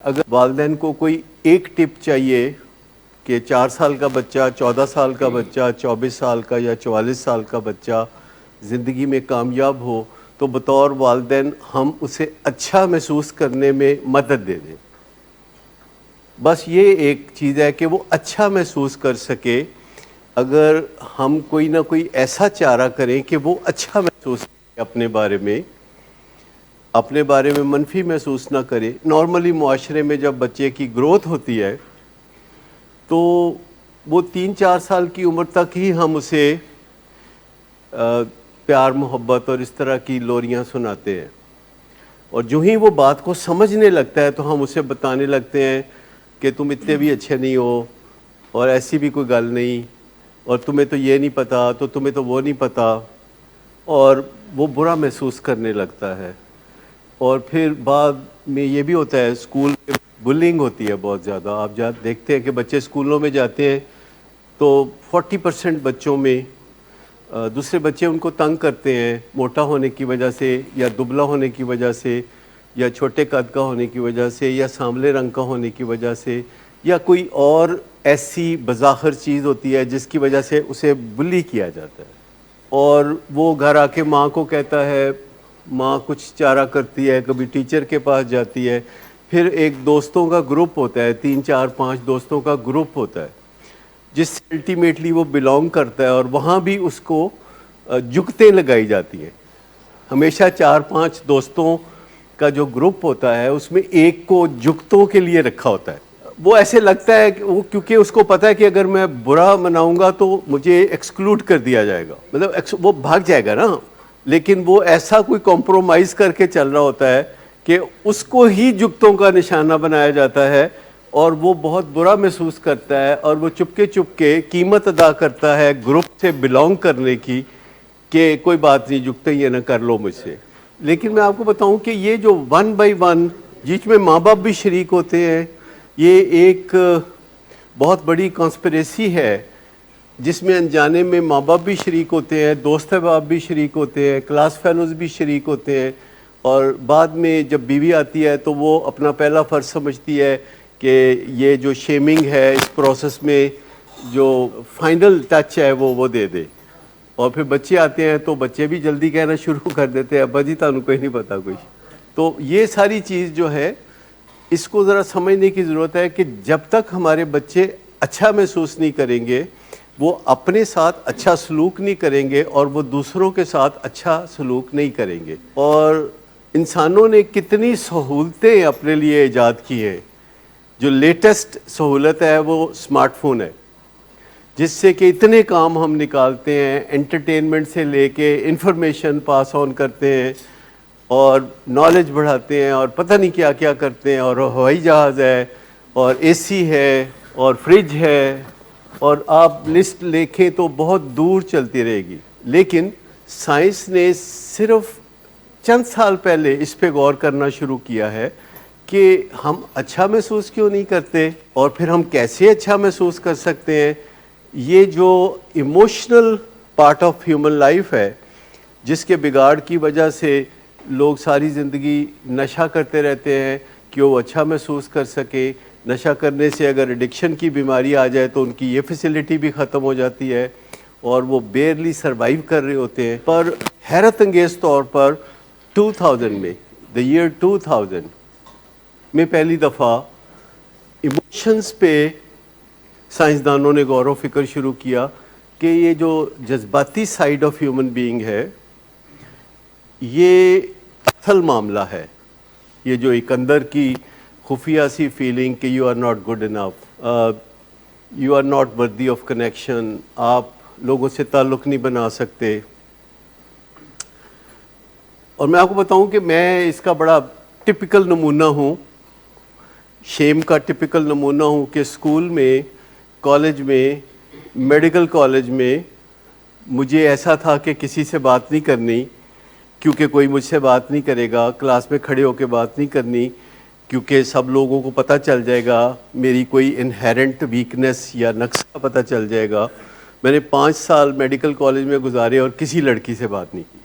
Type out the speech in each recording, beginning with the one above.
اگر والدین کو کوئی ایک ٹپ چاہیے کہ 4 سال کا بچہ، 14 سال کا بچہ، 24 سال کا یا 44 سال کا بچہ زندگی میں کامیاب ہو، تو بطور والدین ہم اسے اچھا محسوس کرنے میں مدد دے دیں۔ بس یہ ایک چیز ہے کہ وہ اچھا محسوس کر سکے۔ اگر ہم کوئی نہ کوئی ایسا چارہ کریں کہ وہ اچھا محسوس کرے اپنے بارے میں منفی محسوس نہ کرے۔ نارملی معاشرے میں جب بچے کی گروتھ ہوتی ہے تو وہ 3-4 سال کی عمر تک ہی ہم اسے پیار محبت اور اس طرح کی لوریاں سناتے ہیں، اور جو ہی وہ بات کو سمجھنے لگتا ہے تو ہم اسے بتانے لگتے ہیں کہ تم اتنے بھی اچھے نہیں ہو، اور ایسی بھی کوئی گل نہیں، اور تمہیں تو یہ نہیں پتہ، تو تمہیں تو وہ نہیں پتہ، اور وہ برا محسوس کرنے لگتا ہے۔ اور پھر بعد میں یہ بھی ہوتا ہے، اسکول میں بلنگ ہوتی ہے بہت زیادہ۔ آپ دیکھتے ہیں کہ بچے اسکولوں میں جاتے ہیں تو 40% بچوں میں دوسرے بچے ان کو تنگ کرتے ہیں، موٹا ہونے کی وجہ سے یا دبلا ہونے کی وجہ سے یا چھوٹے قد کا ہونے کی وجہ سے یا سانولے رنگ کا ہونے کی وجہ سے، یا کوئی اور ایسی بظاہر چیز ہوتی ہے جس کی وجہ سے اسے بلی کیا جاتا ہے، اور وہ گھر آ کے ماں کو کہتا ہے، ماں کچھ چارہ کرتی ہے، کبھی ٹیچر کے پاس جاتی ہے، پھر ایک دوستوں کا گروپ ہوتا ہے، 3-4-5 دوستوں کا گروپ ہوتا ہے جس سے الٹیمیٹلی وہ بلانگ کرتا ہے، اور وہاں بھی اس کو جگتیں لگائی جاتی ہیں۔ ہمیشہ 4-5 دوستوں کا جو گروپ ہوتا ہے اس میں ایک کو جگتوں کے لیے رکھا ہوتا ہے۔ وہ ایسے لگتا ہے کہ وہ، کیونکہ اس کو پتہ ہے کہ اگر میں برا مناؤں گا تو مجھے ایکسکلوڈ کر دیا جائے گا، مطلب وہ بھاگ جائے گا نا، لیکن وہ ایسا کوئی کمپرومائز کر کے چل رہا ہوتا ہے کہ اس کو ہی جگتوں کا نشانہ بنایا جاتا ہے، اور وہ بہت برا محسوس کرتا ہے، اور وہ چپ کے قیمت ادا کرتا ہے گروپ سے بلانگ کرنے کی، کہ کوئی بات نہیں، جگتے یہ نہ کر لو مجھ سے۔ لیکن میں آپ کو بتاؤں کہ یہ جو 1 by 1 جس میں ماں باپ بھی شریک ہوتے ہیں، یہ ایک بہت بڑی کانسپریسی ہے جس میں انجانے میں ماں باپ بھی شریک ہوتے ہیں، دوست احباب بھی شریک ہوتے ہیں، کلاس فیلوز بھی شریک ہوتے ہیں، اور بعد میں جب بیوی آتی ہے تو وہ اپنا پہلا فرض سمجھتی ہے کہ یہ جو شیمنگ ہے اس پروسیس میں جو فائنل ٹچ ہے وہ دے دے، اور پھر بچے آتے ہیں تو بچے بھی جلدی کہنا شروع کر دیتے ہیں، ابا جی تانوں کوئی نہیں پتا کچھ۔ تو یہ ساری چیز جو ہے اس کو ذرا سمجھنے کی ضرورت ہے کہ جب تک ہمارے بچے اچھا محسوس نہیں کریں گے، وہ اپنے ساتھ اچھا سلوک نہیں کریں گے، اور وہ دوسروں کے ساتھ اچھا سلوک نہیں کریں گے۔ اور انسانوں نے کتنی سہولتیں اپنے لیے ایجاد کی ہیں۔ جو لیٹسٹ سہولت ہے وہ اسمارٹ فون ہے، جس سے کہ اتنے کام ہم نکالتے ہیں، انٹرٹینمنٹ سے لے کے انفارمیشن پاس آن کرتے ہیں، اور نالج بڑھاتے ہیں، اور پتہ نہیں کیا کیا کرتے ہیں، اور ہوائی جہاز ہے، اور اے سی ہے، اور فریج ہے، اور آپ لسٹ دیکھیں تو بہت دور چلتی رہے گی۔ لیکن سائنس نے صرف چند سال پہلے اس پہ غور کرنا شروع کیا ہے کہ ہم اچھا محسوس کیوں نہیں کرتے، اور پھر ہم کیسے اچھا محسوس کر سکتے ہیں۔ یہ جو emotional part of human life ہے، جس کے بگاڑ کی وجہ سے لوگ ساری زندگی نشہ کرتے رہتے ہیں کہ وہ اچھا محسوس کر سکے۔ نشہ کرنے سے اگر ایڈکشن کی بیماری آ جائے تو ان کی یہ فیسلٹی بھی ختم ہو جاتی ہے، اور وہ بیئرلی سروائیو کر رہے ہوتے ہیں۔ پر حیرت انگیز طور پر 2000 میں، ایئر 2000 میں پہلی دفعہ ایموشنز پہ سائنسدانوں نے غور و فکر شروع کیا کہ یہ جو جذباتی سائیڈ آف ہیومن بینگ ہے، یہ اصل معاملہ ہے۔ یہ جو ایک اندر کی خفیہ سی فیلنگ کہ you are not good enough, you are not worthy of connection, آپ لوگوں سے تعلق نہیں بنا سکتے۔ اور میں آپ کو بتاؤں کہ میں اس کا بڑا ٹپیکل نمونہ ہوں، شیم کا ٹپیکل نمونہ ہوں، کہ اسکول میں، کالج میں، میڈیکل کالج میں مجھے ایسا تھا کہ کسی سے بات نہیں کرنی، کیونکہ کوئی مجھ سے بات نہیں کرے گا، کلاس میں کھڑے ہو کے بات نہیں کرنی، کیونکہ سب لوگوں کو پتہ چل جائے گا، میری کوئی انہیرنٹ ویکنس یا نقص کا پتہ چل جائے گا۔ میں نے 5 سال میڈیکل کالج میں گزارے اور کسی لڑکی سے بات نہیں کی،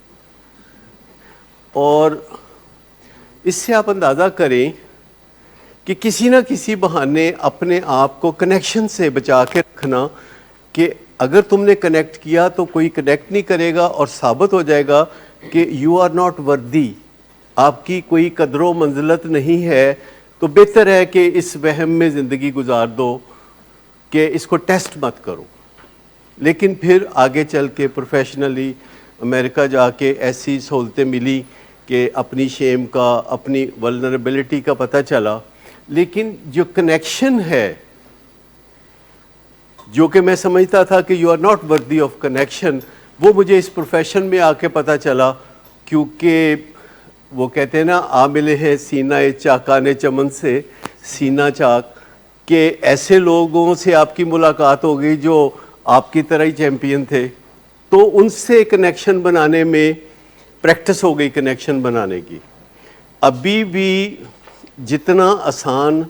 اور اس سے آپ اندازہ کریں کہ کسی نہ کسی بہانے اپنے آپ کو کنیکشن سے بچا کے رکھنا کہ اگر تم نے کنیکٹ کیا تو کوئی کنیکٹ نہیں کرے گا اور ثابت ہو جائے گا کہ یو آر ناٹ وردی، آپ کی کوئی قدر و منزلت نہیں ہے، تو بہتر ہے کہ اس وہم میں زندگی گزار دو کہ اس کو ٹیسٹ مت کرو۔ لیکن پھر آگے چل کے پروفیشنلی امریکہ جا کے ایسی سہولتیں ملی کہ اپنی شیم کا، اپنی ولنریبلٹی کا پتہ چلا، لیکن جو کنیکشن ہے جو کہ میں سمجھتا تھا کہ you are not worthy of connection, وہ مجھے اس پروفیشن میں آ کے پتہ چلا، کیونکہ وہ کہتے ہیں نا آ ملے ہیں سینہ چاکانے چمن سے سینہ چاک، کہ ایسے لوگوں سے آپ کی ملاقات ہو گئی جو آپ کی طرح ہی چیمپئن تھے، تو ان سے کنیکشن بنانے میں پریکٹس ہو گئی کنیکشن بنانے کی۔ ابھی بھی جتنا آسان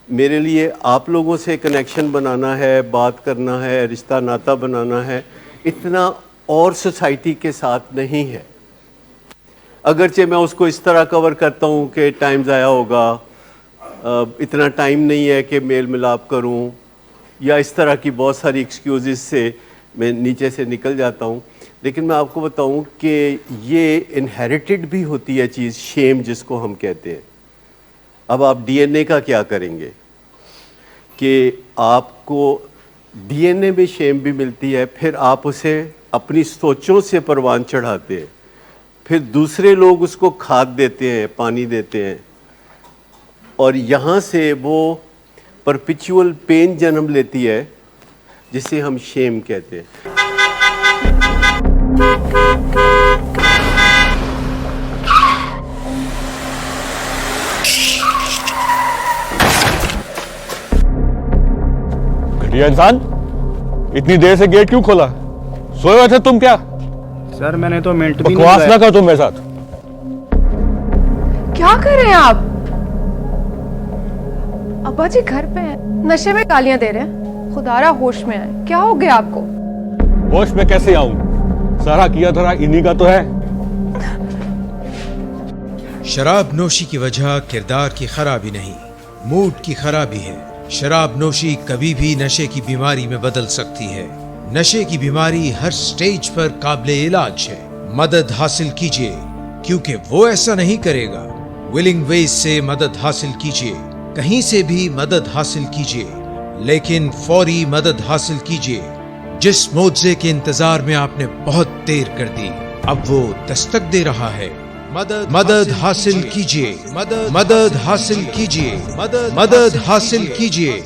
میرے لیے آپ لوگوں سے کنیکشن بنانا ہے، بات کرنا ہے، رشتہ ناطہ بنانا ہے، اتنا اور سوسائٹی کے ساتھ نہیں ہے۔ اگرچہ میں اس کو اس طرح کور کرتا ہوں کہ ٹائم ضائع ہوگا، اتنا ٹائم نہیں ہے کہ میل ملاپ کروں، یا اس طرح کی بہت ساری ایکسکیوزز سے میں نیچے سے نکل جاتا ہوں۔ لیکن میں آپ کو بتاؤں کہ یہ انہیریٹڈ بھی ہوتی ہے چیز، شیم جس کو ہم کہتے ہیں۔ اب آپ ڈی این اے کا کیا کریں گے کہ آپ کو ڈی این اے میں شیم بھی ملتی ہے، پھر آپ اسے اپنی سوچوں سے پروان چڑھاتے ہیں، پھر دوسرے لوگ اس کو کھاد دیتے ہیں، پانی دیتے ہیں، اور یہاں سے وہ پرپیچول پین جنم لیتی ہے جسے ہم شیم کہتے ہیں۔ گھٹیا انسان، اتنی دیر سے گیٹ کیوں کھولا؟ سوئے ہوئے تھے تم کیا؟ سر میں نے تو منٹ بھی نہیں بکواس نہ کر تم میرے ساتھ۔ کیا کر رہے ہیں آپ؟ ابا جی گھر پہ ہیں، نشے میں گالیاں دے رہے ہیں، خدا را ہوش میں آئے، کیا ہو گیا آپ کو؟ ہوش میں کیسے آؤں؟ سارا کیا دھرا انہی کا تو ہے۔ شراب نوشی کی وجہ کردار کی خرابی نہیں، موڈ کی خرابی ہے۔ شراب نوشی کبھی بھی نشے کی بیماری میں بدل سکتی ہے۔ نشے کی بیماری ہر سٹیج پر قابل علاج ہے۔ مدد حاصل کیجیے، کیونکہ وہ ایسا نہیں کرے گا۔ ولنگ ویز سے مدد حاصل کیجیے، کہیں سے بھی مدد حاصل کیجیے، لیکن فوری مدد حاصل کیجیے۔ جس معجزے کے انتظار میں آپ نے بہت دیر کر دی، اب وہ دستک دے رہا ہے۔ مدد حاصل کیجیے، مدد حاصل کیجیے، مدد حاصل کیجیے۔